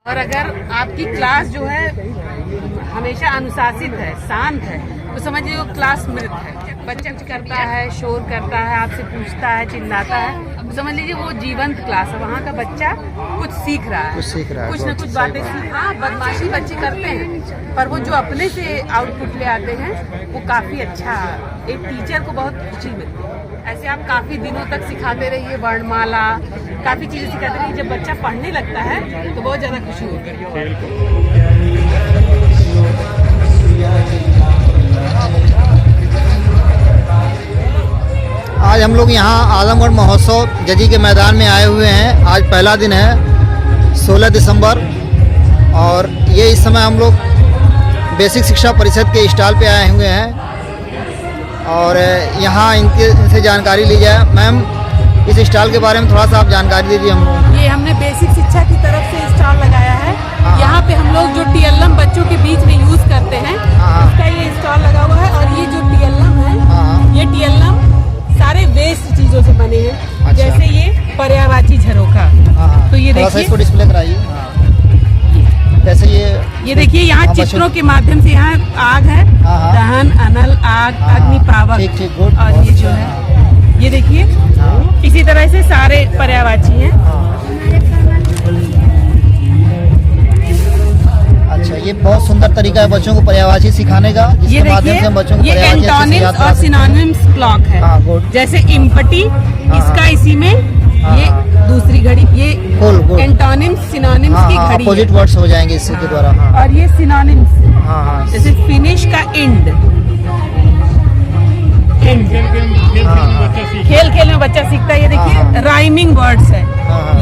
और अगर आपकी क्लास जो है हमेशा अनुशासित है, शांत है, तो समझिए वो क्लास मृत है। बच्चा कुछ करता है, शोर करता है, आपसे पूछता है, चिल्लाता है, तो समझ लीजिए वो जीवंत क्लास है। वहाँ का बच्चा कुछ सीख रहा है, कुछ न कुछ बातें सीख रहा है। बदमाशी बच्चे करते हैं, पर वो जो अपने से आउटपुट ले आते हैं वो काफ़ी अच्छा, एक टीचर को बहुत खुशी मिलती है। ऐसे आप काफ़ी दिनों तक सिखाते रहिए, वर्णमाला, काफ़ी चीज़ें सिखाते रहिए। जब बच्चा पढ़ने लगता है तो बहुत ज़्यादा खुशी होती है। आज हम लोग यहाँ आजमगढ़ महोत्सव जजी के मैदान में आए हुए हैं। आज पहला दिन है 16 दिसंबर और ये इस समय हम लोग बेसिक शिक्षा परिषद के स्टॉल पे आए हुए हैं और यहाँ इनसे जानकारी ली जाए। मैम, इस स्टॉल के बारे में थोड़ा सा आप जानकारी दीजिए हम लोग। ये हमने बेसिक शिक्षा की तरफ से स्टॉल लगाया है। यहाँ पे हम लोग जो TLM बच्चों के बीच में यूज करते हैं उसका ये स्टॉल लगा हुआ है। और ये जो TLM है, ये TLM सारे वेस्ट चीजों से बने हैं। अच्छा। जैसे ये पर्यायवाची झरोखा, तो ये देखिए, इसको डिस्प्ले कराइए। जैसे ये देखिए यहाँ चित्रों के माध्यम से यहाँ आग है, दहन, अनल, आग, अग्नि, पावक, और ये जो है ये देखिए इसी तरह से सारे पर्यायवाची हैं। अच्छा, ये बहुत सुंदर तरीका है बच्चों को पर्यायवाची सिखाने का, जिसके माध्यम से बच्चों को पर्यायवाची एंटोनिम्स और सिनोनिम्स ब्लॉक है। जैसे इम्पटी, इसका इसी में ये दूसरी घड़ी, ये एंटोनिम्स सिनोनिम्स की घड़ी, अपोजिट वर्ड्स हो जाएंगे इसके द्वारा। और ये सिनोनिम्स, जैसे फिनिश का एंड, खेल खेल में बच्चा सीखता है। ये देखिए राइमिंग वर्ड्स है।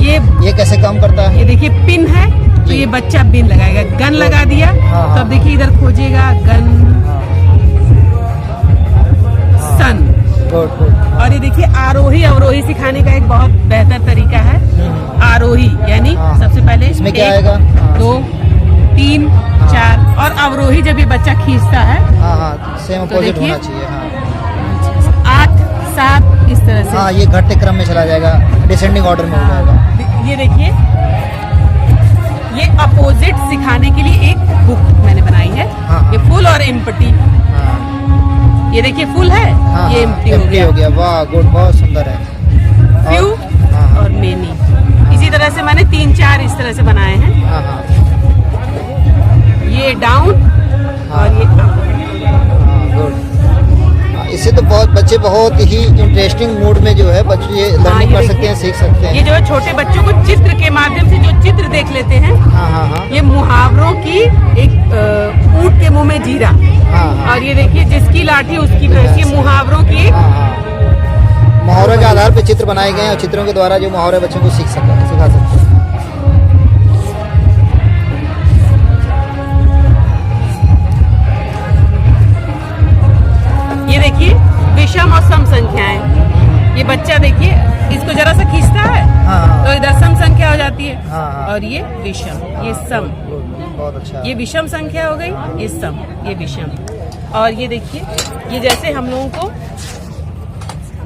ये कैसे काम करता है? ये देखिए पिन है, तो ये बच्चा पिन लगाएगा। गन लगा दिया तो अब देखिए इधर खोजेगा गन, सन। और ये देखिए आरोही अवरोही सिखाने का एक बहुत बेहतर तरीका है। आरोही यानी सबसे पहले इसमें क्या आएगा? 2, 3, 4, और अवरोही जब ये बच्चा खींचता है सेम अपोजिट होना चाहिए। 8, 7 इस तरह से। ये घटते क्रम में चला जाएगा, डिसेंडिंग ऑर्डर में हो जाएगा। ये देखिए, ये अपोजिट सिखाने के लिए एक बुक मैंने बनाई है। ये फुल और एम्प्टी। ये देखिए फुल है, ये एम्प्टी हो गया। वाह, गुड, बहुत सुंदर है। फ्यू और मेनी, इसी तरह से मैंने 3-4 इस तरह से बनाए हैं। ये डाउन और ये गुड। इससे तो बहुत बच्चे बहुत ही इंटरेस्टिंग मूड में जो है बच्चे ये लर्निंग कर सकते हैं, सीख सकते हैं। ये जो है छोटे बच्चों को चित्र के माध्यम से जो चित्र देख लेते हैं, ये मुहावरों की एक ऊंट के मुंह में जीरा, और ये देखिए जिसकी लाठी उसकी भैंस, ये मुहावरों की मुहावरों के आधार पे चित्र बनाए गए हैं और चित्रों के द्वारा जो मुहावरे बच्चों को सिखा सकते हैं। ये देखिए विषम और सम संख्याएं। ये बच्चा देखिए इसको जरा सा खींचता है तो इधर सम संख्या हो जाती है, और ये विषम, ये सम। बहुत अच्छा। ये विषम संख्या हो गई, ये सम, ये विषम। और ये देखिए, ये जैसे हम लोगों को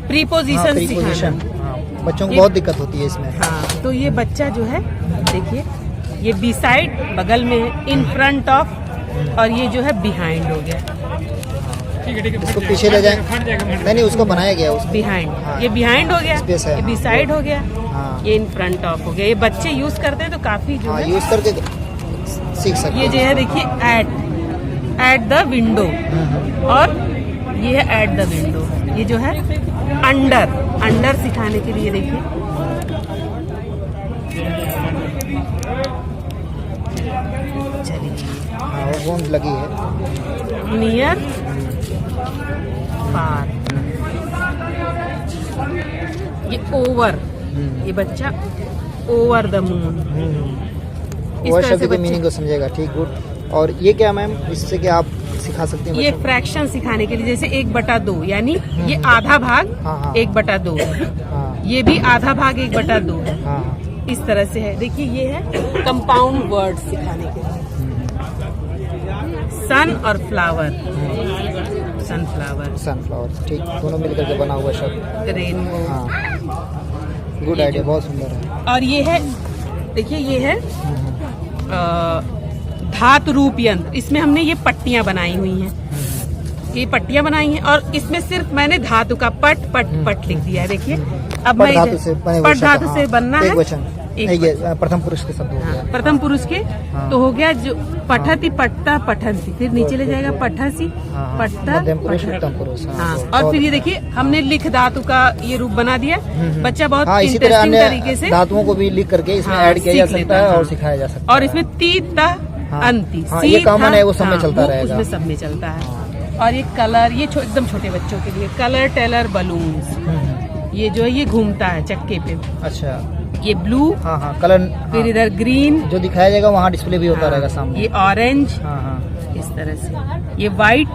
प्रीपोजिशन सिखाना, बच्चों को बहुत दिक्कत होती है इसमें। तो ये बच्चा जो है देखिए, ये बिसाइड बगल में है, इन फ्रंट ऑफ, और ये जो है बिहाइंड हो गया। इसको पीछे ले जाए, नहीं उसको बनाया गया उसको बिहाइंड। ये बिहाइंड हो गया, ये बिसाइड हो गया, ये इन फ्रंट ऑफ हो गया। ये बच्चे यूज करते हैं तो काफी जो है यूज करके सीख सकते हैं। ये जो है देखिए एट द विंडो, और ये है एट द विंडो। ये जो है अंडर सिखाने के लिए देखिए, चलिए वो लगी है। नियर पार, ये ओवर, ये बच्चा ओवर द मून। ओवर शब्द के मीनिंग को समझेगा। ठीक, गुड। और ये क्या मैम, इससे क्या आप सिखा सकते हैं? ये फ्रैक्शन सिखाने के लिए, जैसे 1/2 यानी ये आधा भाग 1/2 है, ये भी आधा भाग 1/2 है, इस तरह से है। देखिए ये है कंपाउंड वर्ड सिखाने के लिए। सन और फ्लावर, सनफ्लावर, ठीक, दोनों मिलकर के बना हुआ शब्द। रेनबो, गुड आइडिया, बहुत सुंदर है। और ये है देखिए, ये है धातु रूप यंत्र, इसमें हमने ये पट्टियां बनाई हुई हैं, ये पट्टियां बनाई हैं और इसमें सिर्फ मैंने धातु का पट पट पट लिख दिया है। देखिए अब मैं पट धातु से बनना है, ये प्रथम पुरुष के शब्द हो गया। प्रथम पुरुष के तो हो गया जो पठती पट्टा पठंती, फिर नीचे ले जाएगा पठसी पट्टा पठन। हाँ, और फिर ये देखिए हमने लिख धातु का ये रूप बना दिया। बच्चा बहुत इंटरेस्टिंग तरीके से धातुओं को भी लिख करके इसमें ऐड किया जा सकता है और सिखाया जा सकता है। और इसमें तीता अंति ये कॉमन है, वो सब में चलता रहेगा, उसमें सब में चलता है। और ये कलर, ये एकदम छोटे बच्चों के लिए कलर टेलर बलून्स, ये जो है ये घूमता है चक्के पे। अच्छा, ये ब्लू, हाँ कलर, फिर इधर ग्रीन जो दिखाया जाएगा वहाँ डिस्प्ले भी होता रहेगा सामने। ये ऑरेंज, इस तरह से ये व्हाइट,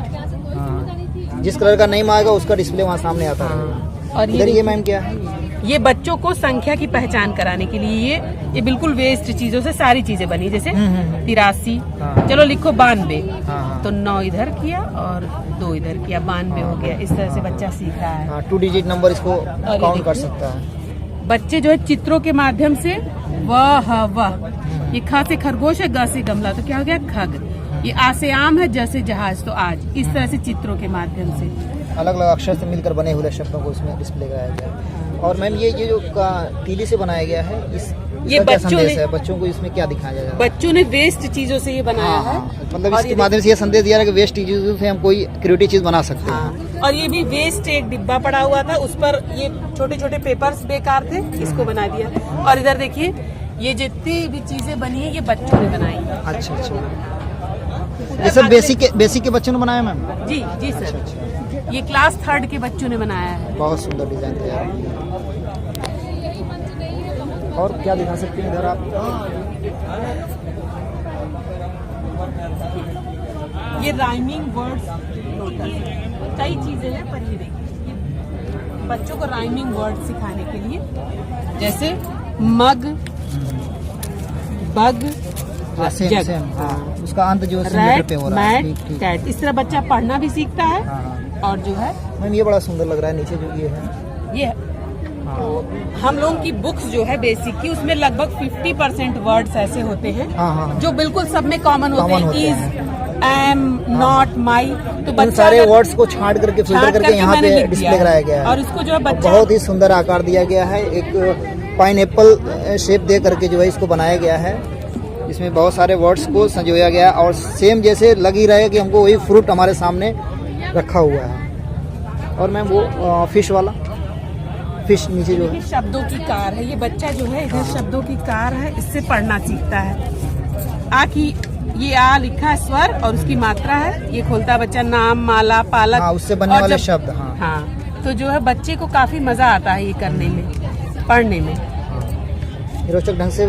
जिस कलर का नेम आएगा उसका डिस्प्ले वहाँ सामने आता रहेगा। और ये मैम क्या है? ये बच्चों को संख्या की पहचान कराने के लिए ये बिल्कुल वेस्ट चीजों से सारी चीजें बनी, जैसे 83, चलो लिखो 92, तो 9 इधर किया और 2 इधर किया, 92 हो गया। इस तरह से बच्चा सीख रहा है। 2 डिजिट नंबर इसको काउंट कर सकता है। बच्चे जो है चित्रों के माध्यम से वह, ये ख से खरगोश है, ग से गमला, तो क्या हो गया खग। ये आ से आम है, ज से जहाज, तो आज। इस तरह से चित्रों के माध्यम से अलग अलग अक्षर से मिलकर बने हुए शब्दों को इसमें डिस्प्ले कराया गया। और मैम ये जो तीली से बनाया गया है, ये बच्चों को इसमें क्या दिखाया जाएगा? बच्चों ने वेस्ट चीजों से ये बनाया है, मतलब इसके माध्यम से ये संदेश दिया है कि वेस्ट चीजों से हम कोई क्रिएटिव चीज बना सकते हैं। और ये भी वेस्ट एक डिब्बा पड़ा हुआ था, उस पर ये छोटे छोटे पेपर्स बेकार थे, इसको बना दिया। और इधर देखिए ये जितनी भी चीजें बनी है ये बच्चों ने बनाई है। अच्छा, ये सब बेसिक के बच्चों ने बनाया मैम? जी सर, ये क्लास 3rd के बच्चों ने बनाया है। बहुत सुंदर डिजाइन तैयार किया। और क्या दिखा सकते हैं इधर आप? ये राइमिंग वर्ड्स, कई चीजें हैं, पर ये देखिए बच्चों को राइमिंग वर्ड सिखाने के लिए, जैसे मग, बग, उसका अंत जो रैट, मैट, कैट, इस तरह बच्चा पढ़ना भी सीखता है। और जो है मैम ये बड़ा सुंदर लग रहा है, नीचे जो ये है, ये हम लोगों की बुक्स जो है बेसिक की, उसमें लगभग 50% वर्ड्स ऐसे होते हैं जो बिल्कुल सब में कॉमन होते हैं। इज, एम, नॉट, माई, तो बच्चा सारे वर्ड्स को छांट करके फिल्टर करके यहाँ पे डिस्प्ले कराया गया है। और इसको जो है बच्चा बहुत ही सुंदर आकार दिया गया है, एक पाइनएप्पल शेप दे करके जो है इसको बनाया गया है। इसमें बहुत सारे वर्ड्स को संजोया गया और सेम जैसे लग ही रहा है कि हमको वही फ्रूट हमारे सामने रखा हुआ है। और मैम वो फिश वाला, फिश नीचे जो है शब्दों की कार है। ये बच्चा जो है इधर शब्दों की कार है, इससे पढ़ना सीखता है। आ की ये आ लिखा है स्वर और उसकी मात्रा है, ये खोलता है बच्चा नाम, माला, पालक, उससे बनने वाले शब्द। तो जो है बच्चे को काफी मजा आता है ये करने में, पढ़ने में। रोचक ढंग से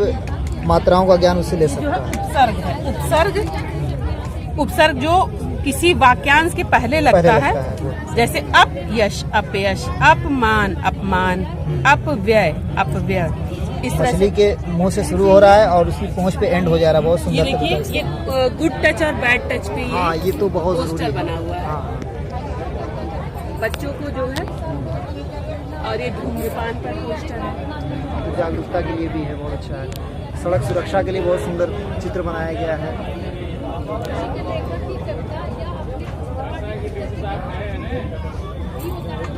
मात्राओं का ज्ञान उससे ले सकता है। उपसर्ग है, उपसर्ग जो किसी वाक्यांश के पहले लगता है, जैसे अप यश, अपयश, अपमान, अपमान, अपव्यय, अपव्यय। इस तरह मछली के मुंह से शुरू हो रहा है और उसकी पहुंच पे एंड हो जा रहा है। बहुत सुंदर। ये देखिए ये गुड टच और बैड टच पे ये तो बहुत पोस्टर बना हुआ है बच्चों को जो है। और ये धूम्रपान पर पोस्टर है, जागरूकता के लिए भी है, बहुत अच्छा है। सड़क सुरक्षा के लिए बहुत सुंदर चित्र बनाया गया है।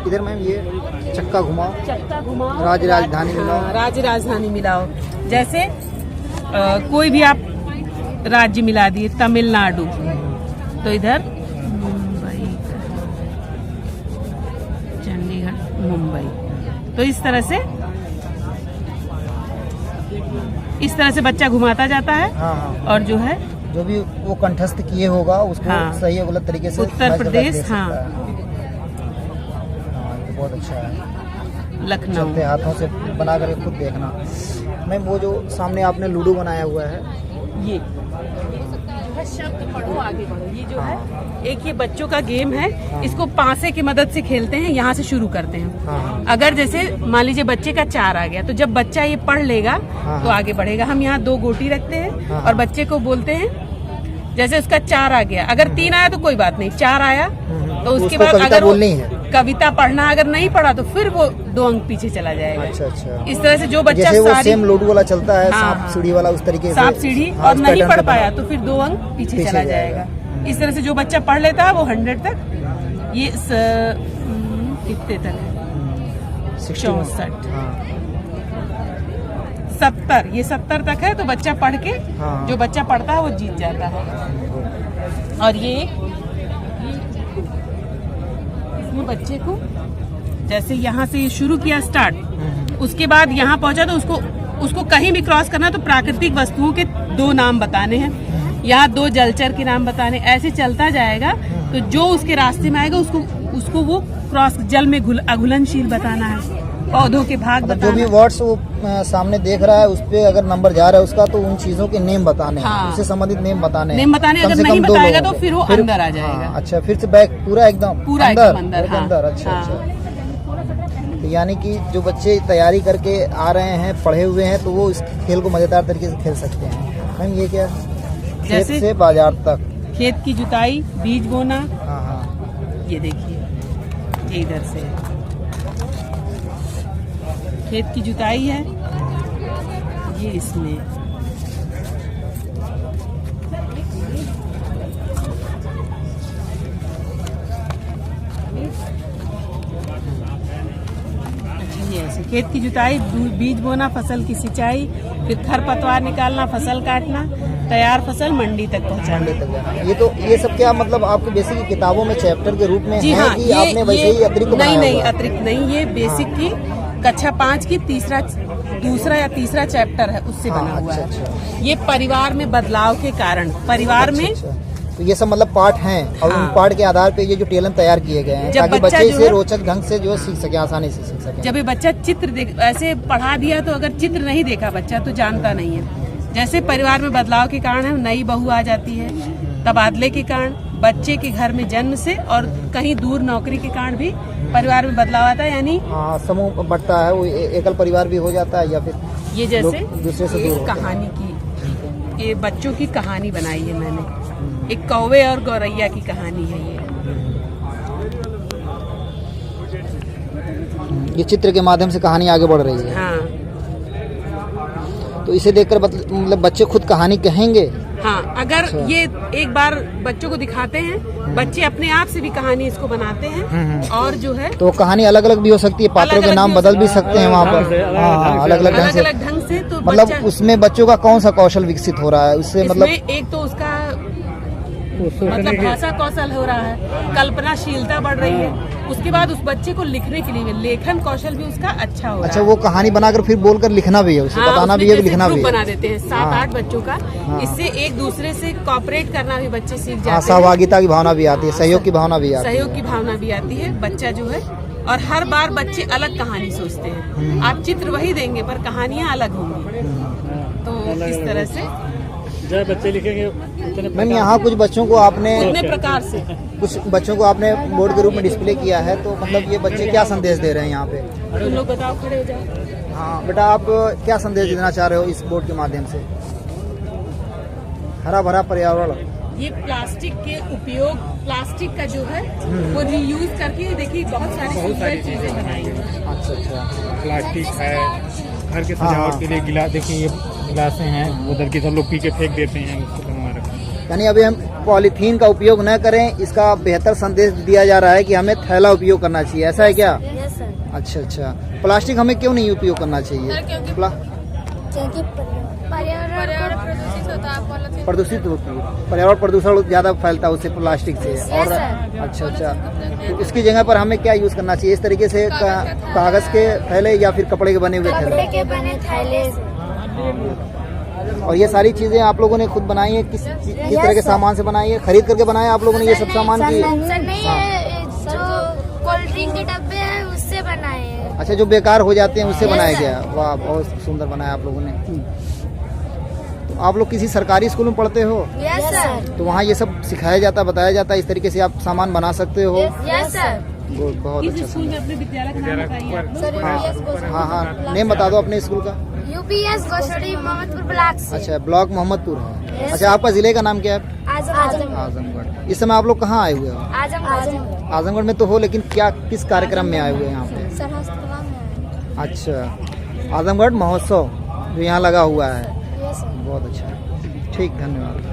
इधर मैम ये चक्का घुमाओ, राज राजधानी मिलाओ। राज राजधानी मिलाओ, जैसे कोई भी आप राज्य मिला दिए, तमिलनाडु, तो इधर मुंबई, चंडीगढ़, मुंबई। तो इस तरह से बच्चा घुमाता जाता है। और जो है जो भी वो कंठस्थ किए होगा उसको सही और गलत तरीके से उत्तर प्रदेश, बहुत अच्छा है। लखनऊ, चलते हाथों से बना कर खुद देखना। मैम वो जो सामने आपने लूडो बनाया हुआ है, ये जो है शब्द पढ़ो आगे बढ़ो, ये जो है एक ये बच्चों का गेम है। इसको पासे की मदद से खेलते हैं, यहाँ से शुरू करते हैं। अगर जैसे मान लीजिए बच्चे का 4 आ गया, तो जब बच्चा ये पढ़ लेगा तो आगे बढ़ेगा। हम यहाँ 2 गोटी रखते हैं और बच्चे को बोलते हैं, जैसे उसका 4 आ गया, अगर 3 आया तो कोई बात नहीं, 4 आया तो उसके बाद अगर कविता पढ़ना अगर नहीं पढ़ा तो फिर वो 2 अंक पीछे चला जाएगा। अच्छा अच्छा। इस तरह से जो बच्चा जैसे वो सारी सेम लोडू वाला चलता है, हाँ, सांप हाँ। सीढ़ी वाला, उस तरीके से सांप सीढ़ी हाँ, और उस नहीं पैटर्न पढ़ पे पाया बना। तो फिर 2 अंक पीछे चला जाएगा। जाएगा। इस तरह से जो बच्चा पढ़ लेता है वो 100 तक, ये कितने तक है, 64 हाँ 70, ये 70 तक है तो बच्चा पढ़ के हाँ। जो बच्चा पढ़ता है वो जीत जाता है। और ये इसमें बच्चे को जैसे यहाँ से शुरू किया स्टार्ट, उसके बाद यहाँ पहुंचा तो उसको कहीं भी क्रॉस करना तो प्राकृतिक वस्तुओं के 2 नाम बताने हैं, यहाँ 2 जलचर के नाम बताने, ऐसे चलता जाएगा तो जो उसके रास्ते में आएगा उसको वो क्रॉस, जल में अघुलनशील बताना है, पौधों के भाग मतलब बताना जो भी वर्ड्स वो सामने देख रहा है उस पे अगर नंबर जा रहा है उसका, तो उन चीजों के नेम बताने हैं, हाँ। उससे संबंधित नेम बताने हैं। नेम बताने, कम अगर से कम नहीं 2 बताएगा लोगों तो को। फिर वो अंदर आ जाएगा। हाँ, अच्छा, फिर से बैक पूरा एकदम अंदर, हाँ। अंदर। अच्छा हाँ। अच्छा। तो यानी कि जो बच्चे तैयारी करके आ रहे हैं, पढ़े हुए हैं, तो वो इस खेल को मजेदार तरीके से खेल सकते हैं। मैम ये क्या, खेत जैसे से बाजार तक, खेत की जुताई, बीज बोना, हाँ हाँ, ये देखिए ये इधर से खेत की जुताई है, ये इसमें अच्छा, ये ऐसे खेत की जुताई, बीज बोना, फसल की सिंचाई, फिर खरपतवार निकालना, फसल काटना, तैयार फसल मंडी तक पहुंचाना। मंडी तक जाना। ये सब क्या मतलब आपके बेसिक किताबों में चैप्टर के रूप में जी है हाँ, कि आपने वैसे ही अतिरिक्त बनाया नहीं हुआ है? अतिरिक्त नहीं, ये बेसिक की कक्षा 5 की दूसरा या तीसरा चैप्टर है, उससे हाँ, बना हुआ अच्छा, है। ये परिवार में बदलाव के कारण, परिवार में अच्छा। तो ये सब मतलब पार्ट हैं और हाँ। उन पार्ट के आधार पे ये जो टेलन तैयार किए गए हैं, जब ताकि बच्चा बच्चे जो इसे है- रोचक ढंग से जो है सीख सके, आसानी से सीख सके। जब ये बच्चा चित्र देख, ऐसे पढ़ा दिया तो अगर चित्र नहीं देखा बच्चा तो जानता नहीं है। जैसे परिवार में बदलाव के कारण है, नई बहू आ जाती है, तबादले के कारण, बच्चे के घर में जन्म से और कहीं दूर नौकरी के कारण भी परिवार में बदलाव आता है। यानी हाँ, समूह बढ़ता है, वो एकल परिवार भी हो जाता है, या फिर ये जैसे लोग दूसरे से ये दूर होते हैं। कहानी की, ये बच्चों की कहानी बनाई है मैंने, एक कौवे और गौरैया की कहानी है ये चित्र के माध्यम से कहानी आगे बढ़ रही है। हाँ तो इसे देखकर मतलब बच्चे खुद कहानी कहेंगे। हाँ, अगर अच्छा। ये एक बार बच्चों को दिखाते हैं, बच्चे अपने आप से भी कहानी इसको बनाते हैं और जो है तो कहानी अलग अलग भी हो सकती है, पात्रों के अलग-अलग नाम भी हो बदल भी सकती सकते हैं वहाँ पर। हाँ, अलग अलग ढंग अलग से, अलग ढंग से, तो मतलब बच्चा उसमें बच्चों का कौन सा कौशल विकसित हो रहा है उससे, मतलब इसमें एक तो उसका मतलब भाषा कौशल हो रहा है, कल्पनाशीलता बढ़ रही है, उसके बाद उस बच्चे को लिखने के लिए लेखन कौशल भी उसका अच्छा हो रहा अच्छा, है। वो कहानी बनाकर फिर बोलकर लिखना भी है, उसे हाँ, बताना भी उसमें है, जैसे लिखना भी ग्रुप है। बना देते हैं 7-8 हाँ। बच्चों का, हाँ। इससे एक दूसरे से कॉपरेट करना भी बच्चे सीख हाँ, जाते हैं, सहभागिता की भावना भी आती है, सहयोग की भावना भी आती है। सहयोग की भावना भी आती है, बच्चा जो है, और हर बार बच्चे अलग कहानी सोचते हैं। आप चित्र वही देंगे पर कहानियां अलग होंगी, तो इस तरह से जब बच्चे लिखेंगे उतने मैम यहाँ कुछ बच्चों को आपने उतने प्रकार से कुछ बच्चों को आपने बोर्ड के रूप में डिस्प्ले किया है, तो मतलब ये बच्चे क्या संदेश दे रहे हैं यहाँ पे? तुम लोग बताओ, खड़े हो जाओ। हाँ बेटा, आप क्या संदेश देना चाह रहे हो इस बोर्ड के माध्यम से? हरा भरा पर्यावरण, ये प्लास्टिक के उपयोग, प्लास्टिक का जो है वो रीयूज करके देखिए बहुत सारी चीजें बनाई हैं। अच्छा अच्छा, प्लास्टिक है, घर के हाँ, सजावट हाँ। के लिए गिलास, देखिए ये गिलासें हैं, उधर की सब लोग पी के फेंक देते हैं, उसको बनवा रखा है। यानी अभी हम पॉलीथीन का उपयोग न करें, इसका बेहतर संदेश दिया जा रहा है कि हमें थैला उपयोग करना चाहिए, ऐसा है क्या? यस सर, अच्छा अच्छा, प्लास्टिक हमें क्यों नहीं उपयोग करना चाहिए? क्योंकि पर्यावरण प्रदूषित होता है, प्रदूषित होती है, पर्यावरण प्रदूषण ज़्यादा फैलता है उससे, प्लास्टिक से। और sir। अच्छा अच्छा, तो इसकी जगह पर हमें क्या यूज़ करना चाहिए? इस तरीके से कागज़ के थैले या फिर कपड़े के बने हुए कपड़े थैले? के बने थैले से। और ये सारी चीज़ें आप लोगों ने खुद बनाई है? किस तरह के sir। सामान से बनाई है? खरीद करके बनाया आप लोगों ने ये सब सामान की? सर नहीं है, जो कोल्ड ड्रिंक के डब्बे हैं उससे बनाए हैं। अच्छा, जो बेकार हो जाते हैं उससे Yes, बनाया sir। गया। वाह, बहुत सुंदर बनाया आप लोगों ने। तो आप लोग किसी सरकारी स्कूल में पढ़ते हो? यस सर, तो वहाँ ये सब सिखाया जाता, बताया जाता है, इस तरीके से आप सामान बना सकते हो? Yes sir. बहुत किस अच्छा स्कूल में अपने विद्यालय का नाम बताइए आप लोग? सर यूपीएस हाँ हाँ, नेम बता दो अपने स्कूल का। यूपीएस गोसड़ी मोहम्मदपुर ब्लॉक से। अच्छा, ब्लॉक मोहम्मदपुर है। Yes, अच्छा, आपका जिले का नाम क्या है? आजमगढ़। इस समय आप लोग कहाँ आए हुए हो? आजमगढ़ में तो हो, लेकिन क्या किस कार्यक्रम में आए हुए हैं यहाँ पे? अच्छा, आजमगढ़ महोत्सव जो यहाँ लगा हुआ है। बहुत अच्छा, ठीक, धन्यवाद।